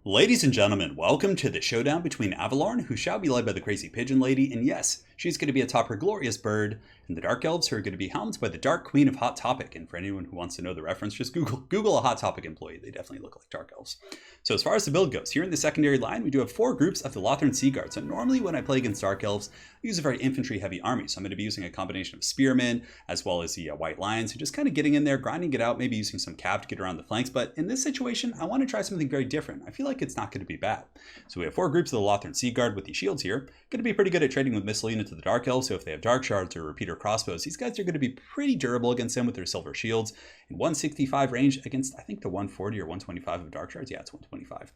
Ladies and gentlemen, welcome to the showdown between Avalorn, who shall be led by the crazy pigeon lady, and yes, she's going to be atop her glorious bird, and the Dark Elves, who are going to be helmed by the Dark Queen of Hot Topic. And for anyone who wants to know the reference, just Google a Hot Topic employee. They definitely look like Dark Elves. So as far as the build goes, here in the secondary line, we do have 4 groups of the Lothern Sea Guard. So normally when I play against Dark Elves, I use a very infantry-heavy army. So I'm going to be using a combination of spearmen, as well as the White Lions, who just kind of getting in there, grinding it out, maybe using some cav to get around the flanks. But in this situation, I want to try something very different. I feel like it's not going to be bad. So we have 4 groups of the Lothern Sea Guard with these shields here. Going to be pretty good at trading with missile units to the Dark Elves. So if they have Dark Shards or Repeater Crossbows, these guys are going to be pretty durable against them with their silver shields. In 165 range against, I think, the 140 or 125 of Dark Shards. Yeah, it's 125.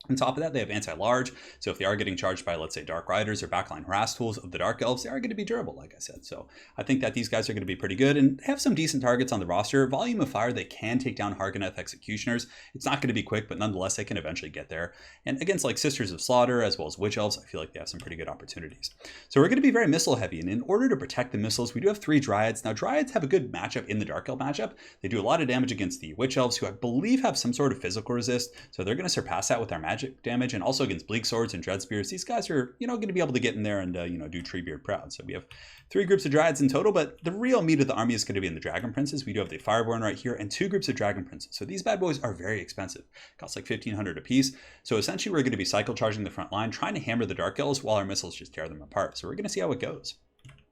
On top of that, they have anti-large, so if they are getting charged by, let's say, Dark Riders or backline harass tools of the Dark Elves, they are going to be durable, like I said. So I think that these guys are going to be pretty good and have some decent targets on the roster. Volume of fire, they can take down Hargoneth Executioners. It's not going to be quick, but nonetheless, they can eventually get there. And against like Sisters of Slaughter, as well as Witch Elves, I feel like they have some pretty good opportunities. So we're going to be very missile heavy, and in order to protect the missiles, we do have 3 Dryads. Now, Dryads have a good matchup in the Dark Elf matchup. They do a lot of damage against the Witch Elves, who I believe have some sort of physical resist, so they're going to surpass that with their magic damage, and also against Bleak Swords and Dread Spears, these guys are, going to be able to get in there and, do Treebeard proud. So we have 3 groups of Dryads in total, but the real meat of the army is going to be in the Dragon Princes. We do have the Fireborn right here and 2 groups of Dragon Princes. So these bad boys are very expensive. Cost like 1,500 a piece. So essentially we're going to be cycle charging the front line, trying to hammer the Dark Elves while our missiles just tear them apart. So we're going to see how it goes.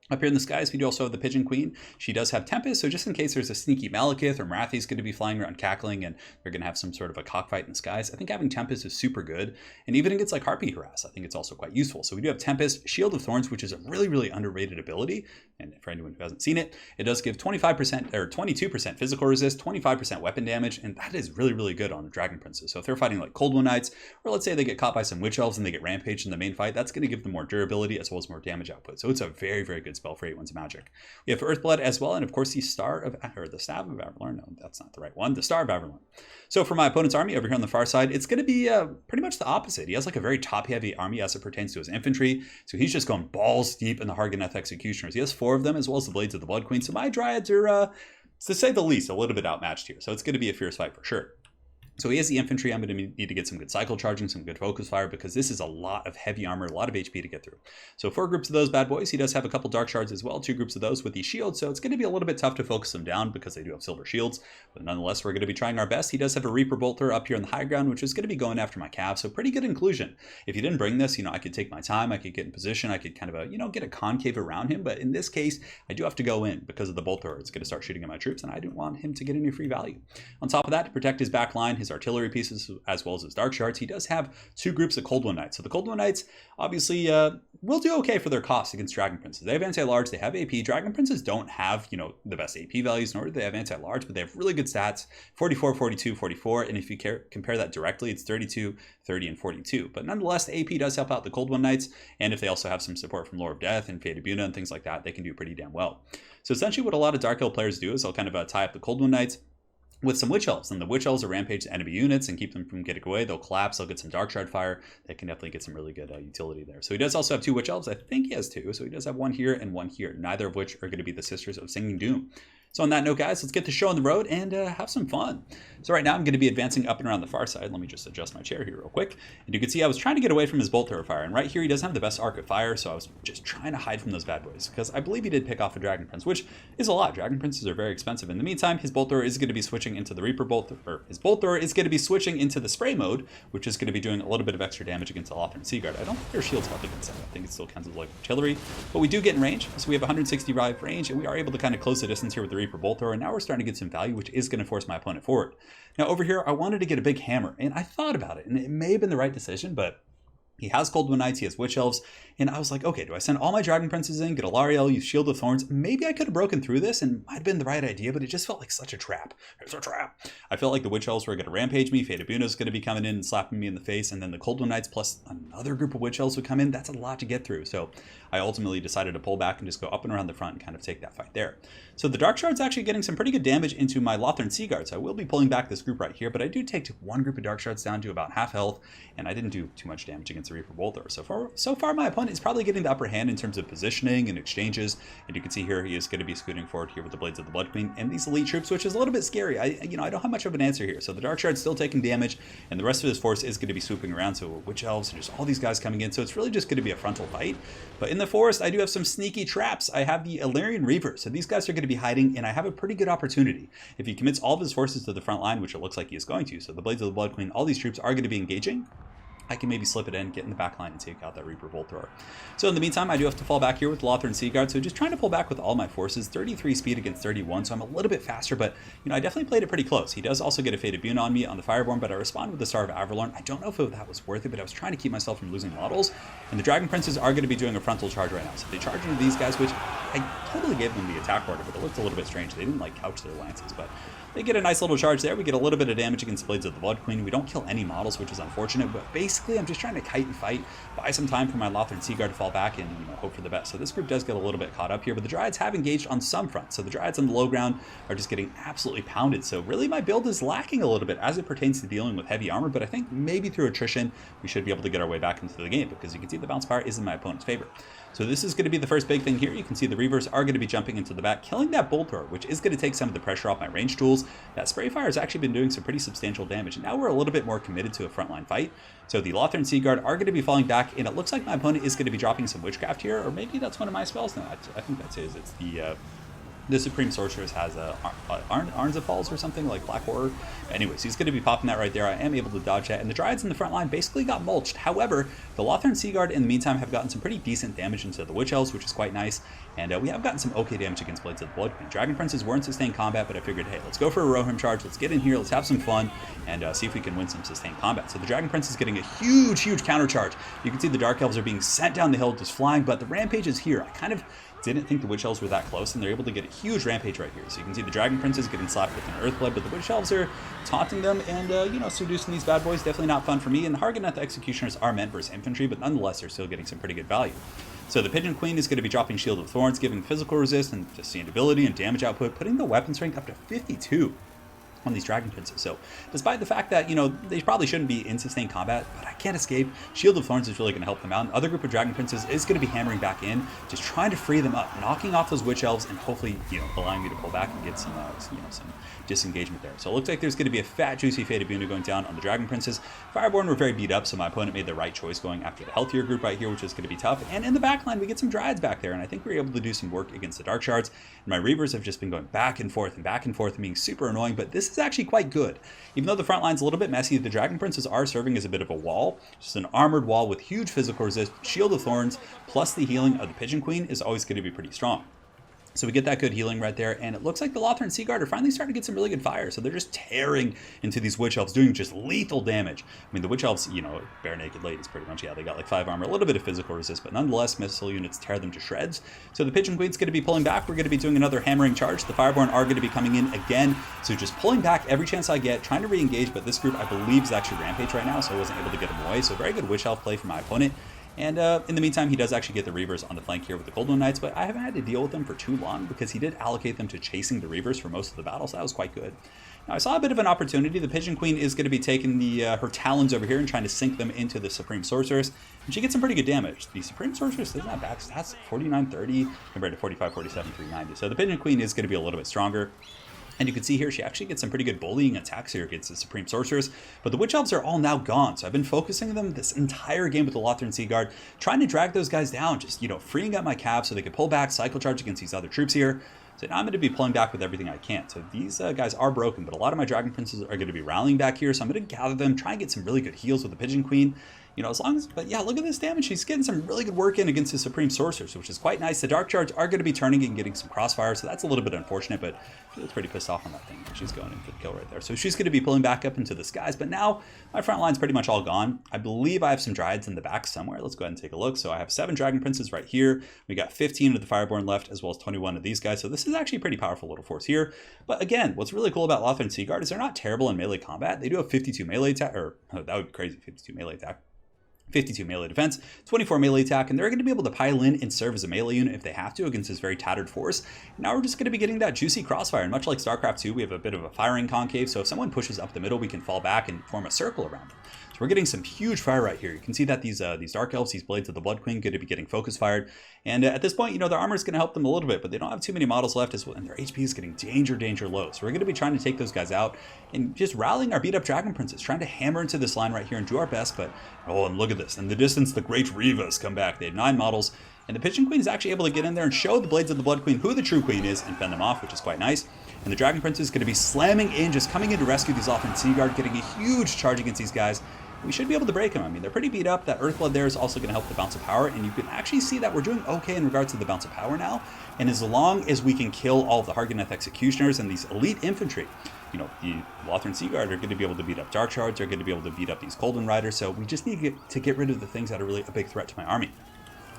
Up here in the skies, we do also have the Pigeon Queen. She does have Tempest, so just in case there's a sneaky Malekith or Marathi's going to be flying around cackling and they're going to have some sort of a cockfight in the skies, I think having Tempest is super good. And even against like Harpy Harass, I think it's also quite useful. So we do have Tempest, Shield of Thorns, which is a really, really underrated ability. And for anyone who hasn't seen it, it does give 25% or 22% physical resist, 25% weapon damage, and that is really, really good on the Dragon Princes. So if they're fighting like Cold One Knights, or let's say they get caught by some Witch Elves and they get rampaged in the main fight, that's going to give them more durability as well as more damage output. So it's a very, very good spell for 8 ones magic. We have Earthblood as well, and of course the Staff of Avalorn. No, that's not the right one. The Star of Avalorn. So for my opponent's army over here on the far side, it's going to be pretty much the opposite. He has like a very top-heavy army as it pertains to his infantry, so he's just going balls deep in the Hargoneth Executioners. He has 4 of them, as well as the Blades of the Blood Queen. So my Dryads are, to say the least, a little bit outmatched here. So it's going to be a fierce fight for sure. So he has the infantry. I'm going to need to get some good cycle charging, some good focus fire, because this is a lot of heavy armor, a lot of HP to get through. So 4 groups of those bad boys. He does have a couple Dark Shards as well, 2 groups of those with these shields. So it's going to be a little bit tough to focus them down because they do have silver shields. But nonetheless, we're going to be trying our best. He does have a Reaper Bolter up here on the high ground, which is going to be going after my cav. So pretty good inclusion. If he didn't bring this, I could take my time. I could get in position. I could kind of, get a concave around him. But in this case, I do have to go in because of the Bolter. It's going to start shooting at my troops, and I don't want him to get any free value. On top of that, to protect his back line, his artillery pieces, as well as his Dark Shards, he does have 2 groups of Cold One Knights. So the Cold One Knights obviously will do okay for their costs against Dragon Princes. They have anti-large, they have AP. Dragon Princes don't have, the best AP values, nor do they have anti-large, but they have really good stats, 44, 42, 44, and if you compare that directly, it's 32, 30, and 42. But nonetheless, the AP does help out the Cold One Knights, and if they also have some support from Lore of Death and Fate of Buna and things like that, they can do pretty damn well. So essentially what a lot of Dark Elf players do is they'll kind of tie up the Cold One Knights with some Witch Elves, and the Witch Elves will rampage the enemy units and keep them from getting away. They'll collapse, they'll get some Dark Shard fire. They can definitely get some really good utility there. So he does also have 2 Witch Elves. I think he has 2, so he does have 1 here and 1 here, neither of which are going to be the Sisters of Singing Doom. So on that note, guys, let's get the show on the road and have some fun. So right now I'm going to be advancing up and around the far side. Let me just adjust my chair here real quick. And you can see I was trying to get away from his Bolt Thrower fire. And right here he doesn't have the best arc of fire, so I was just trying to hide from those bad boys. Because I believe he did pick off a Dragon Prince, which is a lot. Dragon Princes are very expensive. In the meantime, his Bolt Thrower is going to be switching into the Reaper Bolt, or his Bolt Thrower is going to be switching into the Spray mode, which is going to be doing a little bit of extra damage against the Lothern Sea Guard. I don't think their shields help against that. I think it still counts as like artillery. But we do get in range, so we have 165 range, and we are able to kind of close the distance here with the Reaper Bolt Thrower. And now we're starting to get some value, which is going to force my opponent forward. Now over here, I wanted to get a big hammer, and I thought about it, and it may have been the right decision, but he has Cold One Knights, he has Witch Elves, and I was like, okay, do I send all my Dragon Princes in, get a Lariel, use Shield of Thorns? Maybe I could have broken through this and might have been the right idea, but it just felt like such a trap. It's a trap. I felt like the Witch Elves were going to rampage me, Fate of Buna is going to be coming in and slapping me in the face, and then the Cold One Knights plus another group of Witch Elves would come in. That's a lot to get through, so I ultimately decided to pull back and just go up and around the front and kind of take that fight there. So the Dark Shard's actually getting some pretty good damage into my Lothern Sea Guard, so I will be pulling back this group right here, but I do take 1 group of Dark Shards down to about half health, and I didn't do too much damage against the Reaper Bolt Thrower. So far, my opponent is probably getting the upper hand in terms of positioning and exchanges. And you can see here, he is going to be scooting forward here with the Blades of the Blood Queen and these elite troops, which is a little bit scary. I don't have much of an answer here. So the Dark Shard's still taking damage, and the rest of his force is going to be swooping around. So Witch Elves and just all these guys coming in. So it's really just going to be a frontal fight. But in the forest, I do have some sneaky traps. I have the Illyrian Reaper. So these guys are going to be hiding, and I have a pretty good opportunity. If he commits all of his forces to the front line, which it looks like he is going to, so the Blades of the Blood Queen, all these troops are going to be engaging, I can maybe slip it in, get in the back line, and take out that Reaper Bolt Thrower. So in the meantime, I do have to fall back here with Lothran Seaguard, so just trying to pull back with all my forces. 33 speed against 31, so I'm a little bit faster, but I definitely played it pretty close. He does also get a Fate of Bune on me on the Fireborn, but I respond with the Star of Avalorn. I don't know if that was worth it, but I was trying to keep myself from losing models, and the Dragon Princes are going to be doing a frontal charge right now. So they charge into these guys, which I totally gave them the attack order, but it looked a little bit strange. They didn't couch their lances, but they get a nice little charge there. We get a little bit of damage against the Blades of the Blood Queen. We don't kill any models, which is unfortunate, but basically I'm just trying to kite and fight, buy some time for my Lothran Seaguard to fall back and hope for the best. So this group does get a little bit caught up here, but the Dryads have engaged on some fronts. So the Dryads on the low ground are just getting absolutely pounded. So really my build is lacking a little bit as it pertains to dealing with heavy armor, but I think maybe through attrition we should be able to get our way back into the game, because you can see the bounce power is in my opponent's favor. So this is going to be the first big thing here. You can see the Reavers are going to be jumping into the back, killing that Bolt Thrower, which is going to take some of the pressure off my range tools. That Spray Fire has actually been doing some pretty substantial damage, and now we're a little bit more committed to a frontline fight. So the Lothran Seaguard are going to be falling back, and it looks like my opponent is going to be dropping some Witchcraft here, or maybe that's one of my spells. No, I think that's his. It's the Supreme Sorceress has Arns of Falls or something, like Black Horror. Anyways, he's going to be popping that right there. I am able to dodge that, and the Dryads in the front line basically got mulched. However, the Lothran Seaguard in the meantime have gotten some pretty decent damage into the Witch Elves, which is quite nice, and we have gotten some okay damage against Blades of the Blood Queen. Dragon Princes were in sustained combat, but I figured, hey, let's go for a Rohirrim charge, let's get in here, let's have some fun, and see if we can win some sustained combat. So the Dragon Prince is getting a huge counter charge. You can see the Dark Elves are being sent down the hill, just flying, but the Rampage is here. I kind of didn't think the Witch Elves were that close, and they're able to get a huge rampage right here. So you can see the Dragon Princes getting slapped with an Earthblood, but the Witch Elves are taunting them and, seducing these bad boys. Definitely not fun for me, and the Hargonath Executioners are meant versus infantry, but nonetheless, they're still getting some pretty good value. So the Pigeon Queen is going to be dropping Shield of Thorns, giving physical resist and sustainability and damage output, putting the weapon strength up to 52 on these Dragon Princes. So despite the fact that, they probably shouldn't be in sustained combat, but I can't escape. Shield of Thorns is really going to help them out. Another group of Dragon Princes is going to be hammering back in, just trying to free them up, knocking off those Witch Elves, and hopefully, allowing me to pull back and get some, some disengagement there. So it looks like there's going to be a fat, juicy Fate of Bune going down on the Dragon Princes. Fireborn were very beat up, so my opponent made the right choice going after the healthier group right here, which is going to be tough. And in the back line, we get some Dryads back there, and I think we were able to do some work against the Dark Shards. And my Reavers have just been going back and forth and being super annoying, but this is actually quite good. Even though the front line's a little bit messy, the Dragon Princes are serving as a bit of a wall. Just an armored wall with huge physical resist, Shield of Thorns, plus the healing of the Pigeon Queen is always going to be pretty strong. So we get that good healing right there, and it looks like the Lothran Seaguard are finally starting to get some really good fire. So they're just tearing into these Witch Elves, doing just lethal damage. I mean, the Witch Elves, bare naked ladies pretty much. Yeah, they got like 5 armor, a little bit of physical resist, but nonetheless, missile units tear them to shreds. So the Pigeon Queen's going to be pulling back. We're going to be doing another hammering charge. The Fireborn are going to be coming in again. So just pulling back every chance I get, trying to re-engage, but this group, I believe, is actually Rampage right now, so I wasn't able to get them away. So very good Witch Elf play from my opponent. And in the meantime, he does actually get the Reavers on the flank here with the Goldwyn Knights, but I haven't had to deal with them for too long because he did allocate them to chasing the Reavers for most of the battle, so that was quite good. Now, I saw a bit of an opportunity. The Pigeon Queen is going to be taking her talons over here and trying to sink them into the Supreme Sorceress, and she gets some pretty good damage. The Supreme Sorceress is not bad. That's 4930 compared to 4547 390, so the Pigeon Queen is going to be a little bit stronger. And you can see here, she actually gets some pretty good bullying attacks here against the Supreme Sorceress. But the Witch Elves are all now gone. So I've been focusing them this entire game with the Lothran Seaguard, trying to drag those guys down, just, freeing up my cap so they could pull back, cycle charge against these other troops here. So now I'm going to be pulling back with everything I can. So these guys are broken, but a lot of my Dragon Princes are going to be rallying back here. So I'm going to gather them, try and get some really good heals with the Pigeon Queen. But yeah, look at this damage. She's getting some really good work in against the Supreme Sorceress, which is quite nice. The Dark Charge are going to be turning and getting some crossfire, so that's a little bit unfortunate, but she looks pretty pissed off on that thing. She's going in for the kill right there. So she's going to be pulling back up into the skies, but now my front line's pretty much all gone. I believe I have some Dryads in the back somewhere. Let's go ahead and take a look. So I have 7 Dragon Princes right here. We got 15 of the Fireborn left, as well as 21 of these guys. So this is actually a pretty powerful little force here. But again, what's really cool about Lothran Seaguard is they're not terrible in melee combat. They do have 52 melee attack, or that would be crazy, 52 melee attack. 52 melee defense, 24 melee attack, and they're going to be able to pile in and serve as a melee unit if they have to against this very tattered force. Now we're just going to be getting that juicy crossfire, and much like StarCraft 2, we have a bit of a firing concave, so if someone pushes up the middle, we can fall back and form a circle around them. It's we're getting some huge fire right here. You can see that these Dark Elves, these Blades of the Blood Queen, going to be getting focus fired. And at this point, their armor is going to help them a little bit, but they don't have too many models left as well, and their HP is getting danger low. So we're going to be trying to take those guys out and just rallying our beat up Dragon Princes, trying to hammer into this line right here and do our best. But, oh, and look at this. In the distance, the Great Rivas come back. They have 9 models. And the Pigeon Queen is actually able to get in there and show the Blades of the Blood Queen who the true queen is and fend them off, which is quite nice. And the Dragon Prince is going to be slamming in, just coming in to rescue these Lothran Seaguard, getting a huge charge against these guys. We should be able to break them. I mean, they're pretty beat up. That Earthblood there is also going to help the bounce of power, and you can actually see that we're doing okay in regards to the bounce of power now. And as long as we can kill all of the Hargoneth Executioners and these elite infantry, the Lothran Seaguard are going to be able to beat up Dark Shards, they're going to be able to beat up these Coldwind Riders, so we just need to get rid of the things that are really a big threat to my army.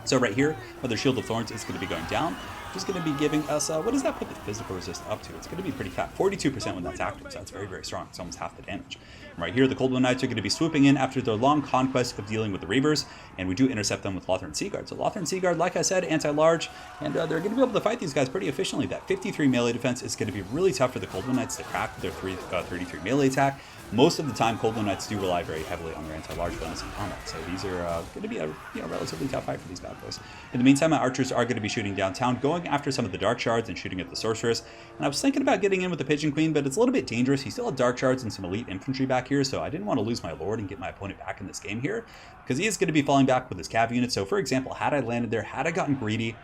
So right here, Mother Shield of Thorns is going to be going down, which is going to be giving us, what does that put the physical resist up to? It's going to be pretty fat, 42% when that's active, so that's very strong. It's almost half the damage. And right here, the Coldwind Knights are going to be swooping in after their long conquest of dealing with the Reavers, and we do intercept them with Lothran Seaguard. So Lothran Seaguard, like I said, anti-large, and they're going to be able to fight these guys pretty efficiently. That 53 melee defense is going to be really tough for the Coldwind Knights to crack with their 33 melee attack. Most of the time, Coldwind Knights do rely very heavily on their anti-large bonus in combat, so these are going to be a relatively tough fight for these bad boys. In the meantime, my archers are going to be shooting downtown, going after some of the Dark Shards and shooting at the Sorceress. And I was thinking about getting in with the Pigeon Queen, but it's a little bit dangerous. He still had Dark Shards and some elite infantry back here, so I didn't want to lose my Lord and get my opponent back in this game here, because he is going to be falling back with his cav unit. So for example, had I landed there, had I gotten greedy,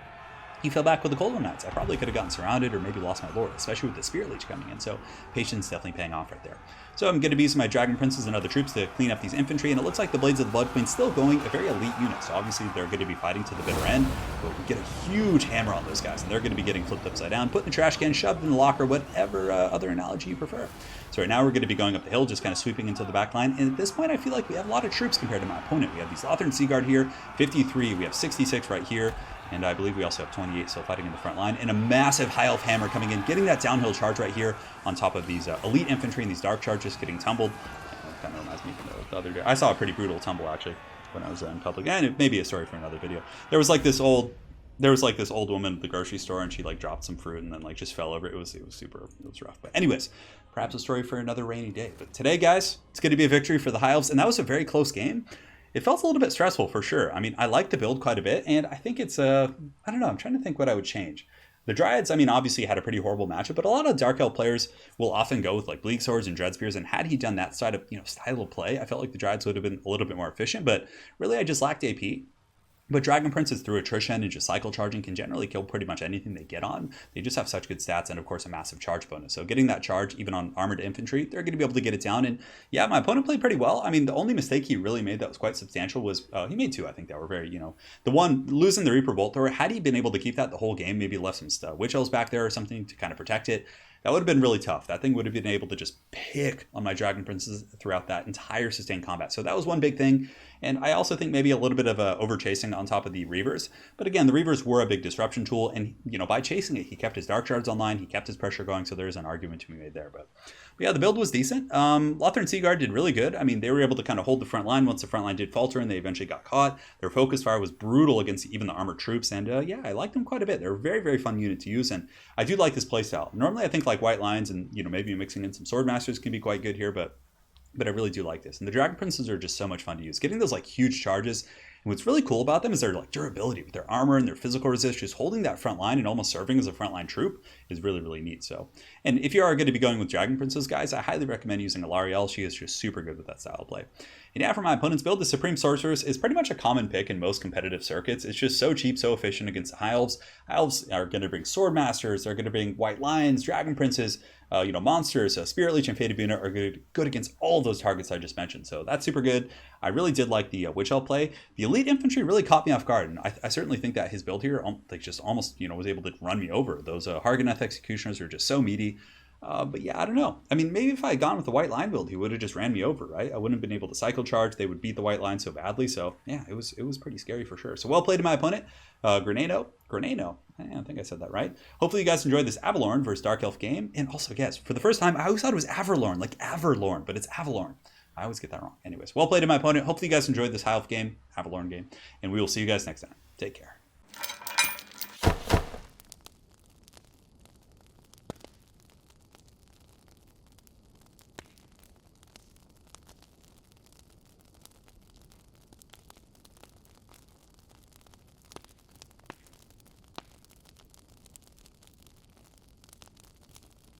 he fell back with the Coldwind Knights. I probably could have gotten surrounded or maybe lost my Lord, especially with the Spirit Leech coming in. So patience definitely paying off right there. So I'm going to be using my Dragon Princes and other troops to clean up these infantry, and it looks like the Blades of the Blood Queen still going a very elite unit. So obviously they're going to be fighting to the bitter end, but we get a huge hammer on those guys, and they're going to be getting flipped upside down, put in the trash can, shoved in the locker, whatever other analogy you prefer. So right now we're going to be going up the hill, just kind of sweeping into the back line. And at this point, I feel like we have a lot of troops compared to my opponent. We have these Lothran Seaguard here, 53. We have 66 right here. And I believe we also have 28 still fighting in the front line. And a massive High Elf Hammer coming in, getting that downhill charge right here on top of these elite infantry and these Dark Charges gettle tumbled. That kind of reminds me of the other day. I saw a pretty brutal tumble, actually, when I was in public. And it may be a story for another video. There was like this old woman at the grocery store, and she like dropped some fruit and then like just fell over. It was rough. But anyways, perhaps a story for another rainy day. But today, guys, it's going to be a victory for the High Elves. And that was a very close game. It felt a little bit stressful for sure. I mean, I like the build quite a bit, and I think it's I don't know, I'm trying to think what I would change. The Dryads, I mean, obviously had a pretty horrible matchup, but a lot of Dark Elf players will often go with like Bleak Swords and Dread Spears, and had he done that side of, style of play, I felt like the Dryads would have been a little bit more efficient, but really I just lacked AP. But Dragon Princes through attrition and just cycle charging can generally kill pretty much anything they get on. They just have such good stats and, of course, a massive charge bonus. So getting that charge, even on armored infantry, they're going to be able to get it down. And yeah, my opponent played pretty well. I mean, the only mistake he really made that was quite substantial was he made 2, I think, that were very, the one losing the Reaper Bolt Thrower. Had he been able to keep that the whole game, maybe left some Witch Elves back there or something to kind of protect it, that would have been really tough. That thing would have been able to just pick on my Dragon Princes throughout that entire sustained combat. So that was one big thing. And I also think maybe a little bit of over-chasing on top of the Reavers. But again, the Reavers were a big disruption tool. And, by chasing it, he kept his Dark Shards online. He kept his pressure going. So there's an argument to be made there. But yeah, the build was decent. Lothran Seaguard did really good. I mean, they were able to kind of hold the front line once the front line did falter and they eventually got caught. Their focus fire was brutal against even the armored troops. And yeah, I liked them quite a bit. They're a very, very fun unit to use. And I do like this playstyle. Normally, I think like White Lions and, maybe mixing in some Swordmasters can be quite good here. But I really do like this. And the Dragon Princes are just so much fun to use. Getting those like huge charges. And what's really cool about them is their like durability with their armor and their physical resist. Just holding that front line and almost serving as a frontline troop is really, really neat. So, and if you are going to be going with Dragon Princes, guys, I highly recommend using Alarielle. She is just super good with that style of play. And yeah, for my opponent's build, the Supreme Sorceress is pretty much a common pick in most competitive circuits. It's just so cheap, so efficient against High Elves. High Elves are going to bring Swordmasters. They're going to bring White Lions, Dragon Princes. Monsters, Spirit Leech, and Fated Buna are good against all of those targets I just mentioned. So that's super good. I really did like the Witch Elf play. The Elite Infantry really caught me off guard, and I certainly think that his build here just almost was able to run me over. Those Hargoneth Executioners are just so meaty. But yeah, I don't know. I mean, maybe if I had gone with the White Line build, he would have just ran me over, right? I wouldn't have been able to cycle charge. They would beat the White Line so badly. So yeah, it was pretty scary for sure. So well played to my opponent. Grenado. I think I said that right. Hopefully you guys enjoyed this Avalorn versus Dark Elf game. And also, guys, for the first time, I always thought it was Avalorn, like Avalorn, but it's Avalorn. I always get that wrong. Anyways, well played to my opponent. Hopefully you guys enjoyed this High Elf game, Avalorn game, and we will see you guys next time. Take care.